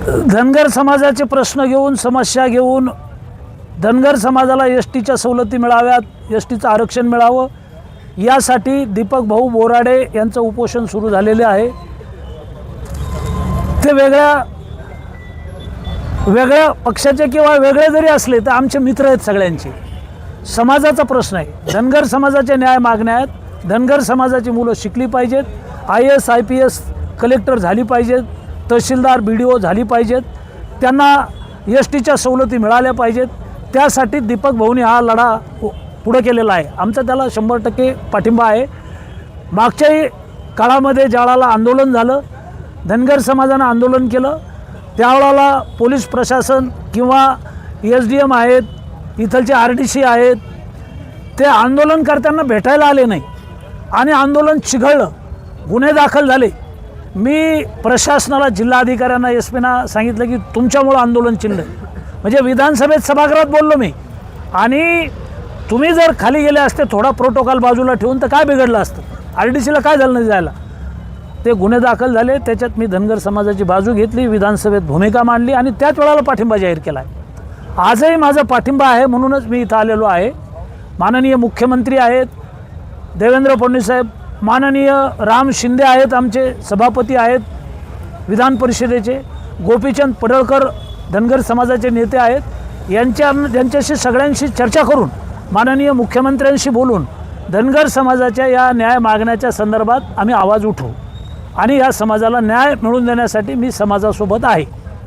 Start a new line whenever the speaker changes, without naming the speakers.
धनगर समाजाचे प्रश्न घेऊन, समस्या घेऊन, धनगर समाजाला एसटीच्या सवलती मिळाव्यात, एसटीचं आरक्षण मिळावं यासाठी दीपक भाऊ बोराडे यांचं उपोषण सुरू झालेले आहे। ते वेगळ्या पक्षाचे किंवा वेगळे जरी असले तर आमचे मित्र आहेत सगळ्यांचे। समाजाचा प्रश्न आहे, धनगर समाजाचे न्याय मागण्या आहेत। धनगर समाजाची मुलं शिकली पाहिजेत, IAS IPS कलेक्टर झाली पाहिजेत, तहसीलदार BDO झाली पाहिजेत, त्यांना एसटीच्या सवलती मिळाल्या पाहिजेत। त्यासाठी दीपक भाऊनी हा लढा पुढे केलेला आहे। आमचा त्याला 100% पाठिंबा आहे। मागच्याही काळामध्ये ज्यावेळेला आंदोलन झालं, धनगर समाजानं आंदोलन केलं, त्यावेळेला पोलीस प्रशासन किंवा SDM आहेत, इथलचे RDC आहेत, ते आंदोलनकर्त्यांना भेटायला आले नाही आणि आंदोलन चिघळलं, गुन्हे दाखल झाले। मी प्रशासनाला, जिल्हाधिकाऱ्यांना, SP ना सांगितलं की तुमच्यामुळं आंदोलन चिडलं। म्हणजे विधानसभेत सभागृहात बोललो मी, आणि तुम्ही जर खाली गेले असते थोडा प्रोटोकॉल बाजूला ठेवून तर काय बिघडलं असतं? RDCला काय झालं नाही जायला? ते गुन्हे दाखल झाले, त्याच्यात मी धनगर समाजाची बाजू घेतली, विधानसभेत भूमिका मांडली आणि त्याच वेळेला पाठिंबा जाहीर केला आहे। आजही माझा पाठिंबा आहे, म्हणूनच मी इथं आलेलो आहे। माननीय मुख्यमंत्री आहेत देवेंद्र फडणवीस साहेब, माननीय राम शिंदे आहेत, आमचे सभापती आहेत विधान परिषदेचे, गोपीचंद पडळकर धनगर समाजाचे नेते आहेत। यांच्याशी सगळ्यांशी चर्चा करून, माननीय मुख्यमंत्र्यांशी बोलून धनगर समाजाच्या या न्याय मागण्याच्या संदर्भात आम्ही आवाज उठवू आणि या समाजाला न्याय मिळवून देण्यासाठी मी समाजासोबत आहे।